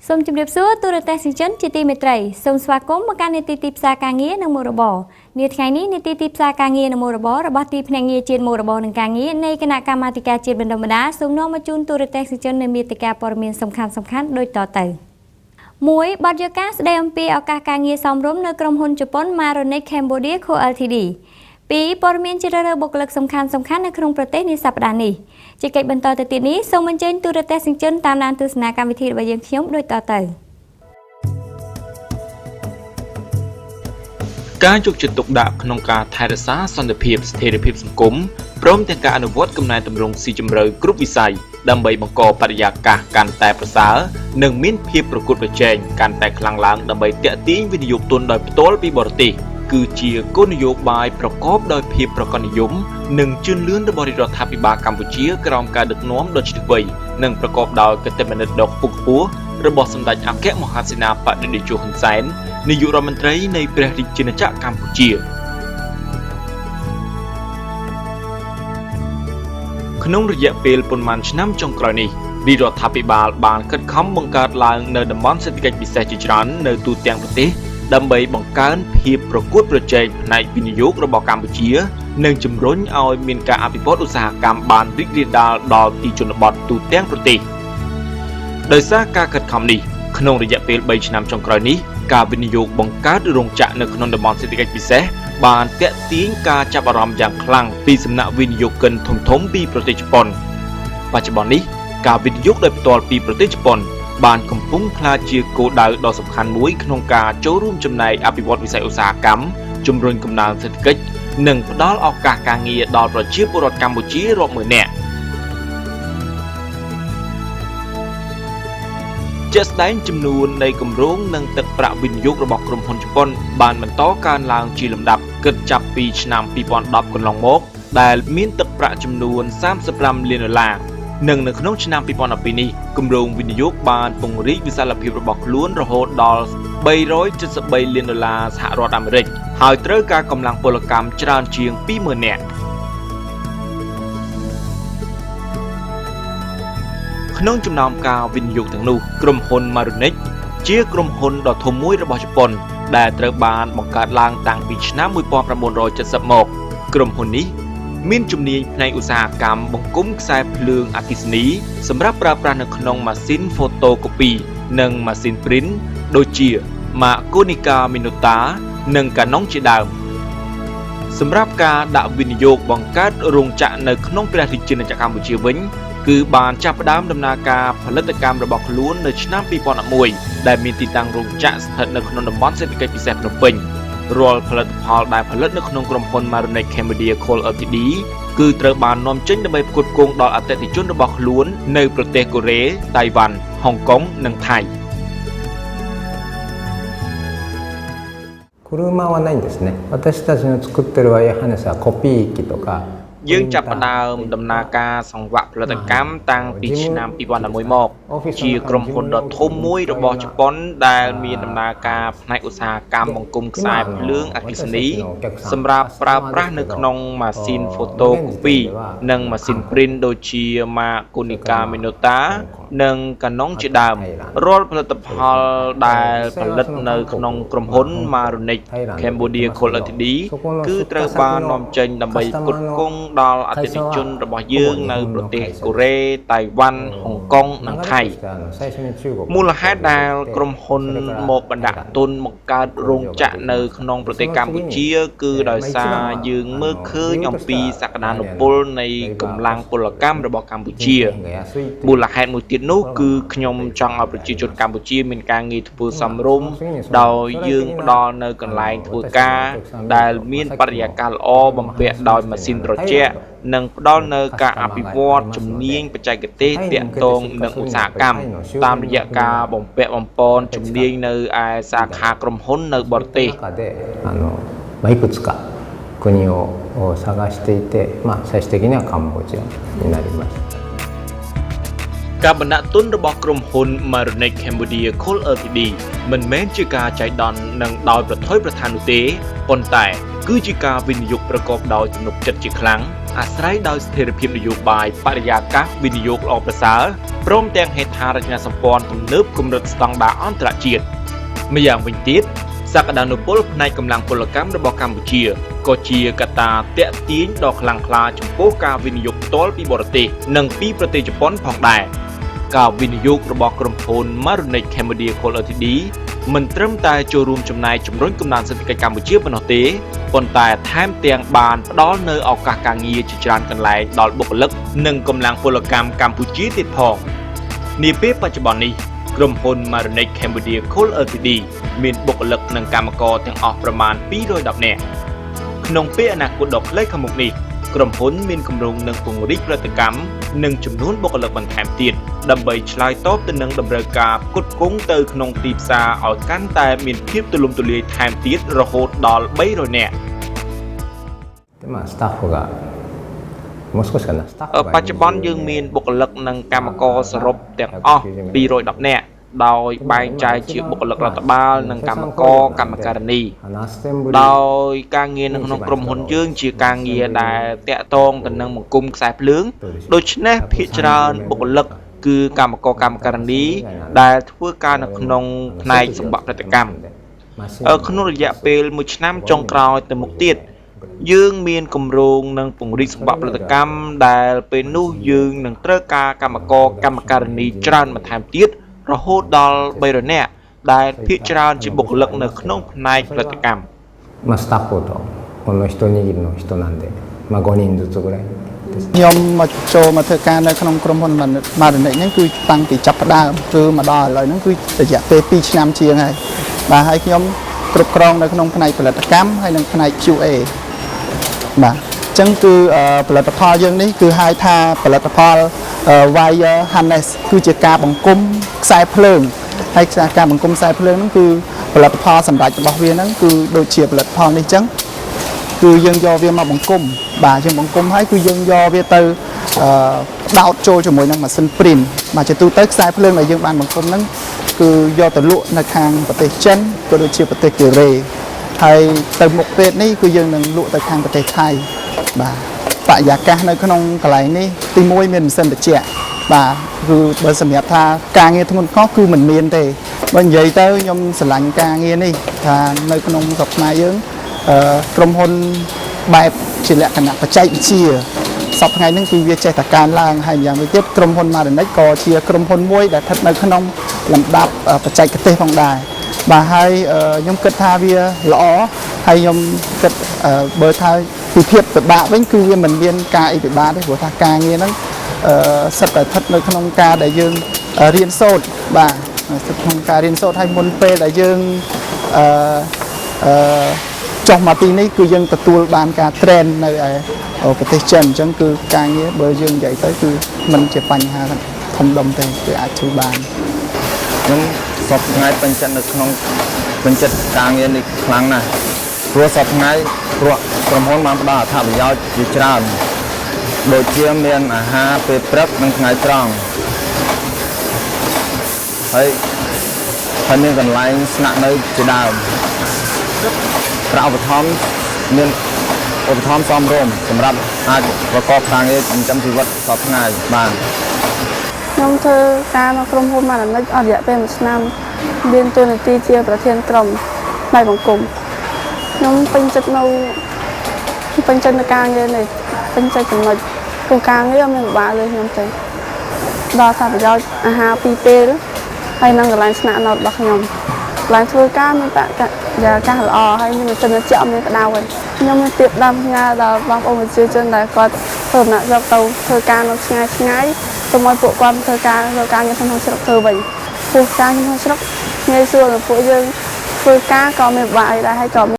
សូមជម្រាបសួរទូរទស្សនិកជនជាទីមេត្រីសូមស្វាគមន៍មកកាន់នីតិទីផ្សារការងារនិងមុខរបរនាថ្ងៃនេះនីតិទីផ្សារការងារនិងមុខរបររបស់ទីភ្នាក់ងារជាតិមុខរបរនិងការងារនៃគណៈកម្មាធិការជាតិបណ្ដុំបណ្ដាសូមនាំមកជូនទូរទស្សនិកជននៅមាតិកាព័ត៌មានសំខាន់ៗដូចតទៅ1បទយកាស្ដីអំពីឱកាសការងារសមរម្យនៅក្រុមហ៊ុនជប៉ុន Maronic Cambodia Co Ltd 2ព័ត៌មានជ្រើសរើសបុគ្គលិកសំខាន់ៗនៅក្នុងប្រទេសនាសប្តាហ៍នេះជាកិច្ចបន្តទៅទៀតនេះសូមអញ្ជើញទូរទស្សនិកជនតាមដានទស្សនាកម្មវិធីរបស់យើងខ្ញុំដូចតទៅការយកចិត្តទុកដាក់ក្នុងការថែរក្សាសន្តិភាពស្ថិរភាពសង្គមព្រមទាំងការអនុវត្តកំណែតម្រង់ស៊ីជម្រៅគ្រប់វិស័យដើម្បីបង្កបរិយាកាសកាន់តែប្រសើរនិងមានភាពប្រកួតប្រជែងកាន់តែខ្លាំងឡើងដើម្បីទាក់ទាញវិនិយោគទុនដោយផ្ទាល់ពីបរទេសគឺជាគោលនយោបាយប្រកបដោយភាពប្រកបនិយមនិងជឿនលឿនរបស់រដ្ឋាភិបាលកម្ពុជាក្រោមការដឹកនាំដ៏ឈ្លាសវៃនិងប្រកបដោយកិត្តិយសដ៏ខ្ពង់ខ្ពស់របស់សម្ដេចអគ្គមហាសេនាបតីតេជោហ៊ុនសែននាយករដ្ឋមន្ត្រីនៃព្រះរាជាណាចក្រកម្ពុជាក្នុងរយៈពេលប៉ុន្មានឆ្នាំចុងក្រោយនេះរដ្ឋាភិបាលបានខិតខំបង្កើតឡើងនៅតំបន់សេដ្ឋកិច្ចពិសេសជាច្រើននៅទូទាំងប្រទេសដើម្បីបង្កើនភាពប្រកួតប្រជែងផ្នែកវិនិយោគរបស់កម្ពុជានិងជំរុញឲ្យមានការអភិវឌ្ឍឧស្សាហកម្មបានរីករាលដាលដល់ទីជនបទទូទាំងប្រទេសដោយសារការខិតខំនេះក្នុងរយៈពេល3ឆ្នាំចុងក្រោយនេះការវិនិយោគបង្កើតរោងចក្រនៅក្នុងតំបន់សេដ្ឋកិច្ចពិសេសបានទាក់ទាញការចាប់អារម្មណ៍យ៉ាងខ្លាំងពីសំណាក់វិនិយោគិនធំៗពីប្រទេសជប៉ុនបច្ចុប្បន្ននេះការវិនិយោគដោយផ្ទាល់ពីប្រទេសជប៉ុនបានកំពុងក្លាយជាគោលដៅដ៏សំខាន់មួយក្នុងការចូលរួមចំណែកអភិវឌ្ឍវិស័យឧស្សាហកម្មជំរុញកំណើនសេដ្ឋកិច្ចនិងផ្ដល់ឱកាសការងារដល់ប្រជាពលរដ្ឋកម្ពុជារាប់ម៉ឺននាក់ជាក់ស្ដែងចំនួននៃគម្រោងនិងទឹកប្រាក់វិនិយោគរបស់ក្រុមហ៊ុនជប៉ុនបានបន្តកើនឡើងជាលំដាប់គិតចាប់ពីឆ្នាំ2010កន្លងមកដែលមានទឹកប្រាក់ចំនួន$35 លាននិងនៅក្នុងឆ្នាំ2012នេះគម្រោងវិនិយោគបានពង្រីកវិសាលភាពរបស់ខ្លួនរហូតដល់$373 លានសហរដ្ឋអាមេរិកហើយត្រូវការកម្លាំងពលកម្មច្រើនជាង20,000នាក់ក្នុងចំណោមការវិនិយោគទាំងនោះក្រុមហ៊ុន Maronic ជាក្រុមហ៊ុនដ៏ធំមួយរបស់ជប៉ុនដែលត្រូវបានបង្កើតឡើងតាំងពីឆ្នាំ1970មកក្រុមហ៊ុននេះមានជំនាញផ្នែកឧស្សាហកម្មបង្គុំខ្សែភ្លើងអគ្គិសនីសម្រាប់ប្រើប្រាស់នៅក្នុងម៉ាស៊ីន Photocopy និងម៉ាស៊ីន Print ដូចជា Konica Minolta និង Canon ជាដើមសម្រាប់ការដាក់វិនិយោគបង្កើតរោងចក្រនៅក្នុងព្រះរាជាណាចក្រកម្ពុជាវិញគឺបានចាប់ផ្ដើមដំណើរការផលិតកម្មរបស់ខ្លួននៅឆ្នាំ2011ដែលមានទីតាំងរោងចក្រស្ថិតនៅក្នុងតំបន់សេដ្ឋកិច្ចពិសេសភ្នំពេញរាល់ផលិតផលដែលផលិតនៅក្នុងក្រុមហ៊ុន Maronic Cambodia Co Ltd គឺត្រូវបាននាំចេញដើម្បីផ្គត់ផ្គង់ដល់អតិថិជនរបស់ខ្លួននៅប្រទេសកូរ៉េ តៃវ៉ាន់ ហុងកុងនិងថៃ車はないんですね。私たちの作ってるワイヤーハネスはコピー機とかយើងចាប់ផ្ដើមដំណើរការសង្វាក់ផលិតកម្មតាំងពីឆ្នាំ2011មកជាក្រុមហ៊ុនដ៏ធំមួយរបស់ជប៉ុនដែលមានដំណើរការផ្នែកឧស្សាហកម្មបង្គំខ្សែភ្លើងអគ្គិសនីសម្រាប់ប្រើប្រាស់នៅក្នុងម៉ាស៊ីន Photocopy និងម៉ាស៊ីន Print ដូចជា Konica Minolta និង Canon ជាដើមរាល់ផលិតផលដែលផលិតនៅក្នុងក្រុមហ៊ុន Maronic Cambodia Co Ltd គឺត្រូវបាននាំចេញដើម្បីផ្គត់ផ្គង់ដល់អតិថិជនរបស់យើងនៅប្រទេសកូរ៉េ តៃវ៉ាន់ ហុងកុងនិងថៃមូលហេតុដែលក្រុមហ៊ុនមកបណ្ដាក់ទុនបង្កើតរោងចក្រនៅក្នុងប្រទេសកម្ពុជាគឺដោយសារយើងមើលឃើញអំពីសក្តានុពលនៃកម្លាំងពលកម្មរបស់កម្ពុជាមូលហេតុមួយទៀតនោះគឺខ្ញុំចង់ឲ្យប្រជាជនកម្ពុជាមានការងារធ្វើសមរម្យដោយយើងផ្ដល់នៅកន្លែងធ្វើការដែលមានបរិយាកាសល្អបំពាក់ដោយម៉ាស៊ីនត្រជាក់និងផ្ដល់នៅការអភិវឌ្ឍជំនាញបច្ចេកទេសទាក់ទងនឹងឧស្សាហកម្មតាមរយៈការបំពាក់បំពន់ជំនាញនៅឯសាខាក្រុមហ៊ុននៅបរទេសいくつか国を探していて、最終的にはカンボジアになりましたការបណ្ដាក់ទុនរបស់ក្រុមហ៊ុន Maronic Cambodia Co Ltd មិនមែនជាការចៃដន្យនិងដោយប្រថុយប្រថាននោះទេប៉ុន្តែគឺជាការវិនិយោគប្រកបដោយទំនុកចិត្តជាខ្លាំង អាស្រ័យដោយស្ថិរភាពនយោបាយបរិយាកាសវិនិយោគល្អប្រសើរព្រមទាំងហេដ្ឋារចនាសម្ព័ន្ធទំនើបកម្រិតស្តង់ដារអន្តរជាតិម្យ៉ាងវិញទៀតសក្តានុពលផ្នែកកម្លាំងពលកម្មរបស់កម្ពុជាក៏ជាកត្តាទាក់ទាញដ៏ខ្លាំងក្លាចំពោះការវិនិយោគផ្ទាល់ពីបរទេសនិងពីប្រទេសជប៉ុនផងដែរការវិនិយោគរបស់ក្រុមហ៊ុន Marunex Cambodia Coal Ltd មិនត្រឹមតែចូលរួមចំណែកជំរុញកំណើនសេដ្ឋកិច្ចកម្ពុជាប៉ុណ្ណោះទេប៉ុន្តែថែមទាំងបានផ្ដល់នូវឱកាសការងារជាច្រើនកន្លែងដល់បុគ្គលិកនិងកម្លាំងពលកម្មកម្ពុជាទៀតផងនាពេលបច្ចុប្បន្ននេះក្រុមហ៊ុន Marunex Cambodia Coal Ltd មានបុគ្គលិកនិងកម្មករទាំងអស់ប្រមាណ210នាក់ក្នុងពេលអនាគតដ៏ខ្លីខាងមុខនេះក្រុមហ៊ុនមានគម្រោងនឹងពង្រីកផលិតកម្មនិងចំនួនបុគ្គលិកបន្ថែមទៀតដើម្បីឆ្លើយតបទៅនឹងតម្រូវការផ្គត់ផ្គង់ទៅក្នុងទីផ្សារឲ្យកាន់តែមានភាពទូលំទូលាយថែមទៀតរហូតដល់300នាក់スタッフがもう少しかなスタッフがបច្ចុប្បន្នយើងមានបុគ្គលិកនិងកម្មករសរុបទាំងអស់210នាក់ដោយបែងចែកជាបុគ្គលិករដ្ឋបាលនិងកម្មករកម្មការិនីដោយការងារនៅក្នុងក្រុមហ៊ុនយើងជាការងារដែលតាក់ទងទៅនឹងបង្គំខ្សែភ្លើងដូច្នេះភាគច្រើនបុគ្គលិកគឺកម្មករកម្មការិនីដែលធ្វើការនៅក្នុងផ្នែកសម្បកផលិតកម្មក្នុងរយៈពេល1ឆ្នាំចុងក្រោយទៅមុខទៀតយើងមានគម្រោងនឹងពង្រីកសម្បកផលិតកម្មដែលពេលនោះយើងនឹងត្រូវការកម្មករកម្មការិនីច្រើនបន្ថែមទៀតរហូតដល់300នាក់ដែលភាគច្រើនជាបុគ្គលិកនៅក្នុងផ្នែកផលិតកម្មスタッフとこの一握りの人なんで5人ずつぐらいខ្ញុំមកចូលមកធ្វើការនៅក្នុងក្រុមហ៊ុនMarunexហ្នឹងគឺតាំងពីចាប់ផ្ដើមគឺមកដល់ឥឡូវហ្នឹងគឺរយៈពេល2ឆ្នាំជាងហើយបាទហើយខ្ញុំគ្រប់គ្រងនៅក្នុងផ្នែកផលិតកម្មហើយនិងផ្នែក QA បាទអញ្ចឹងគឺផលិតផលយើងនេះគឺហៅថាផលិតផល wire harness គឺជាការបង្គុំខ្សែភ្លើងហើយការបង្គុំខ្សែភ្លើងហ្នឹងគឺផលិតផលសម្រាប់របស់វាហ្នឹងគឺដូចជាផលិតផលនេះអញ្ចឹងគឺយើងយកវាមកបង្គុំបាទយើងបង្គុំហើយគឺយើងយកវាទៅដោតចូលជាមួយនឹងម៉ាស៊ីន print បាទជាទូទៅខ្សែភ្លើងដែលយើងបានបង្គុំហ្នឹងគឺយកទៅលក់នៅខាងប្រទេសចិនក៏ដូចជាប្រទេសកូរ៉េហើយទៅមុខទៀតនេះគឺយើងនឹងលក់ទៅខាងប្រទេសថៃបាទបរិយាកាសនៅក្នុងកន្លែងនេះទី1មានម៉ាស៊ីនត្រជាក់បាទគឺបើសម្រាប់ថាការងារធ្ងន់ធ្ងរគឺមិនមានទេបើនិយាយទៅខ្ញុំស្រឡាញ់ការងារនេះថានៅក្នុងស្រុកខ្មែរយើងក្រុមហ៊ុនបែបជាលក្ខណៈបច្ចេកវិទ្យាសប្តាហ៍ថ្ងៃនេះគឺវាចេះតែកើនឡើងហើយយ៉ាងវិញទៀតក្រុមហ៊ុនMarunexក៏ជាក្រុមហ៊ុនមួយដែលស្ថិតនៅក្នុងលំដាប់បច្ចេកទេសផងដែរបាទហើយខ្ញុំគិតថាវាល្អហើយខ្ញុំគិតបើថាពីភាពពិបាកវិញគឺវាមិនមានការអីពិបាកទេព្រោះថាការងារហ្នឹងសិតតែស្ថិតនៅក្នុងការដែលយើងរៀនសូត្របាទស្ថិតក្នុងការរៀនសូត្រហើយមុនពេលដែលយើងចុះមកទីនេះគឺយើងទទួលបានការ train នៅឯប្រទេសចិនអញ្ចឹងគឺការងារបើយើងនិយាយទៅគឺមិនជាបញ្ហាធំដុំទេគឺអាចជួយបានខ្ញុំសពថ្ងៃពេញចិត្តនៅក្នុងពេញចិត្តការងារនេះខ្លាំងណាស់ព្រោះសពថ្ងៃព្រោះក្រុមហ៊ុនបានផ្ដល់អត្ថប្រយោជន៍ជាច្រើនដូចជាមានអាហារពេលព្រឹកនិងថ្ងៃត្រង់ហើយមានកន្លែងស្នាក់នៅជាដើមប្រាក់ឧបត្ថម្ភមានឧបត្ថម្ភសមរម្យសម្រាប់អាចប្រកបការងារចិញ្ចឹមជីវិតសពថ្ងៃបានខ្ញុំធ្វើការនៅក្រុមហ៊ុនMarunexអស់រយៈពេល1ឆ្នាំមានតួនាទីជាប្រធានក្រុមផ្នែកបង្គំខ្ញុំពេញចិត្តនៅការងារនេះពេញចិត្តចំណុចគោលការណ៍ងារមានពិបាកលើខ្ញុំទេដល់ថាប្រយោជន៍អាហារ2ពេលហើយនិងកន្លែងស្នាក់នៅរបស់ខ្ញុំកន្លែងធ្វើការមានបរិយាកាសល្អហើយមានម៉ាស៊ីនត្រជាក់មានក្តៅហើយខ្ញុំមានទៀបដាំផ្ញើដល់បងប្អូនប្រជាជនដែលគាត់ធ្វើដំណើរស្រុកទៅធ្វើការនៅឆ្ងាយសូមឲ្យពួកគាត់ធ្វើការងារក្នុងស្រុកធ្វើវិញព្រោះការងារក្នុងស្រុកងាយស្រួលពួកយើងធ្វើការក៏មានពិបាកអីដែរហើយក៏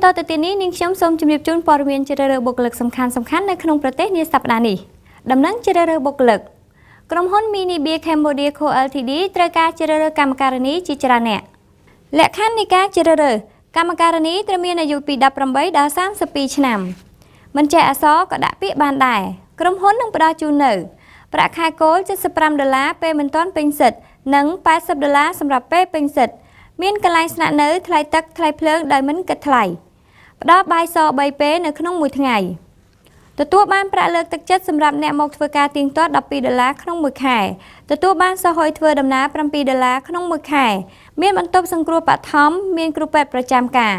បន្តទៅទៀតនេះនាងខ្ញុំសូមជម្រាបជូនព័ត៌មានជ្រើសរើសបុគ្គលិកសំខាន់ៗនៅក្នុងប្រទេសនាសប្តាហ៍នេះដំណឹងជ្រើសរើសបុគ្គលិកក្រុមហ៊ុន Mini Beer Cambodia Co Ltd ត្រូវការជ្រើសរើសកម្មការិនីជាច្រើនអ្នកលក្ខខណ្ឌនៃការជ្រើសរើសកម្មការិនីត្រូវមានអាយុពី18ដល់32ឆ្នាំមិនចេះអក្សរក៏ដាក់ពាក្យបានដែរក្រុមហ៊ុននឹងផ្ដល់ជូននៅប្រាក់ខែគោល$75ពេលមិនទាន់ពេញសិទ្ធិនិង$80សម្រាប់ពេលពេញសិទ្ធិមានកន្លែងស្នាក់នៅថ្លៃទឹកថ្លៃភ្លើងដោយមិនគិតថ្លៃផ្ដល់បាយស3ពេលនៅក្នុងមួយថ្ងៃទទួលបានប្រាក់លើកទឹកចិត្តសម្រាប់អ្នកមកធ្វើការទៀងទាត់$12ក្នុងមួយខែទទួលបានសហយធ្វើដំណើរ$7ក្នុងមួយខែមានបន្ទប់សង្គ្រោះបឋមមានគ្រូពេទ្យប្រចាំការ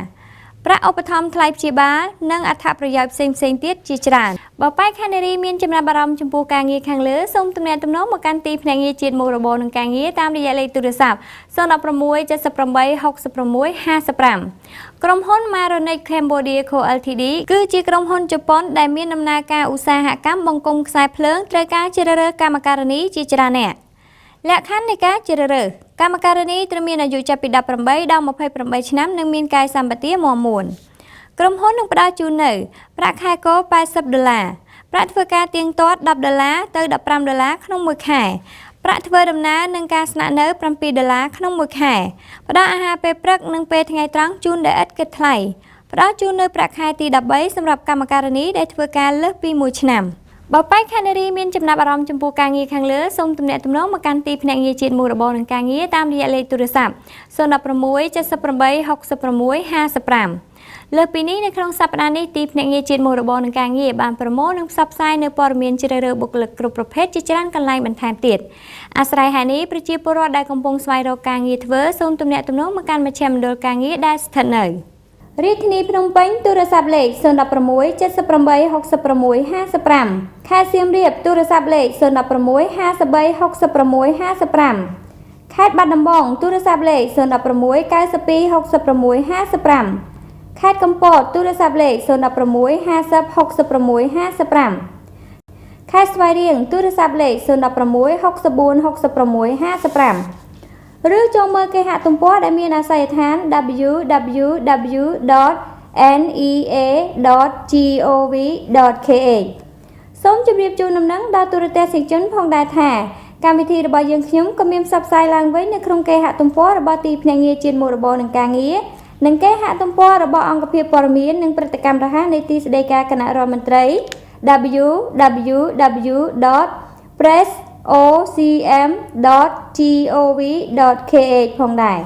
ប្រាក់ឧបត្ថម្ភថ្លៃព្យាបាលនិងអត្ថប្រយោជន៍ផ្សេងៗទៀតជាច្រើនបើបែកខេណេរីមានចំណាប់អារម្មណ៍ចំពោះការងារខាងលើសូមទំនាក់ទំនងមកកាន់ទីភ្នាក់ងារជាតិមុខរបរនិងការងារតាមរយៈលេខទូរស័ព្ទ016 78 66 55ក្រុមហ៊ុន Maronic Cambodia Co Ltd គឺជាក្រុមហ៊ុនជប៉ុនដែលមានដំណើរការឧស្សាហកម្មបង្គំខ្សែភ្លើងត្រូវការជ្រើសរើសកម្មការិនីជាច្រើនអ្នកលក្ខខណ្ឌនៃការជ្រើសរើសកម្មការិនីត្រូវមានអាយុចាប់ពី18ដល់28ឆ្នាំនិងមានកាយសម្បទាមាំមួនក្រុមហ៊ុននឹងផ្ដល់ជូននៅប្រាក់ខែគោល$80ប្រាក់ធ្វើការទៀងទាត់$10ទៅ$15ក្នុងមួយខែប្រាក់ធ្វើដំណើរនិងការស្នាក់នៅ$7ក្នុងមួយខែផ្ដល់អាហារពេលព្រឹកនិងពេលថ្ងៃត្រង់ជូនដែលឥតគិតថ្លៃផ្ដល់ជូននៅប្រាក់ខែទី13សម្រាប់កម្មការិនីដែលធ្វើការលើសពី1ឆ្នាំបើបែកខេណេរីមានចំណាប់អារម្មណ៍ចំពោះការងារខាងលើសូមទំនាក់ទំនងមកកាន់ទីភ្នាក់ងារជាតិមុខរបរនិងការងារតាមរយៈលេខទូរស័ព្ទ016 78 66 55លើសពីនេះនៅក្នុងសប្តាហ៍នេះទីភ្នាក់ងារជាតិមុខរបរនិងការងារបានប្រមូលនិងផ្សព្វផ្សាយនៅព័ត៌មានជ្រើសរើសបុគ្គលិកគ្រប់ប្រភេទជាច្រើនកន្លែងបន្ថែមទៀតអាស្រ័យហេតុនេះប្រជាពលរដ្ឋដែលកំពុងស្វែងរកការងារធ្វើសូមទំនាក់ទំនងមកកាន់មជ្ឈមណ្ឌលការងារដែលស្ថិតនៅរាជធានីភ្នំពេញទូរស័ព្ទលេខ016 78 66 55ខេត្តសៀមរាបទូរស័ព្ទលេខ016 53 66 55ខេត្តបាត់ដំបងទូរស័ព្ទលេខ016 92 66 55ខេត្តកំពតទូរស័ព្ទលេខ016 50 66 55ខេត្តស្វាយរៀងទូរស័ព្ទលេខ016 64 66 55ឬចូលមើលគេហទំព័រដែលមានអាសយដ្ឋាន www.nea.gov.kh សូមជម្រាបជូនដំណឹងដល់ទូរទស្សនិកជនផងដែរថាកម្មវិធីរបស់យើងខ្ញុំក៏មានផ្សព្វផ្សាយឡើងវិញនៅក្នុងគេហទំព័ររបស់ទីភ្នាក់ងារជាតិមុខរបរនិងការងារនិងគេហទំព័ររបស់អង្គភាពព័ត៌មាននិងព្រឹត្តិកម្មរហ័សនៃទីស្តីការគណៈរដ្ឋមន្ត្រី www.pressocm.gov.kh ផងដែរ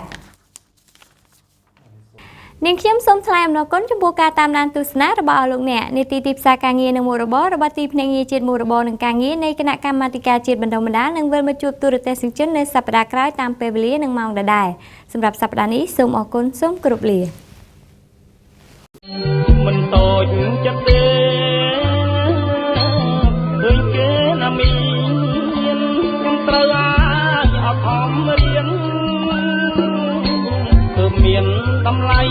នាងខ្ញុំសូមថ្លែងអំណរគុណចំពោះការតាមដានទស្សនារបស់លោកអ្នកនាទីទីផ្សារការងារនិងមុខរបររបស់ទីភ្នាក់ងារជាតិមុខរបរនិងការងារនៃគណៈកម្មាធិការជាតិបណ្ដុំបណ្ដាលនឹងវិលមកជួបទូរទស្សនិកជននៅសប្តាហ៍ក្រោយតាមពេលវេលានិងម៉ោងដដែលសម្រាប់សប្តាហ៍នេះសូមអរគុណសូមគោរពលាមិនតូចចិត្តទេឃើញគេណាមានខ្ញុំត្រូវអាចអត់ខំរៀនគឺមានតម្លៃ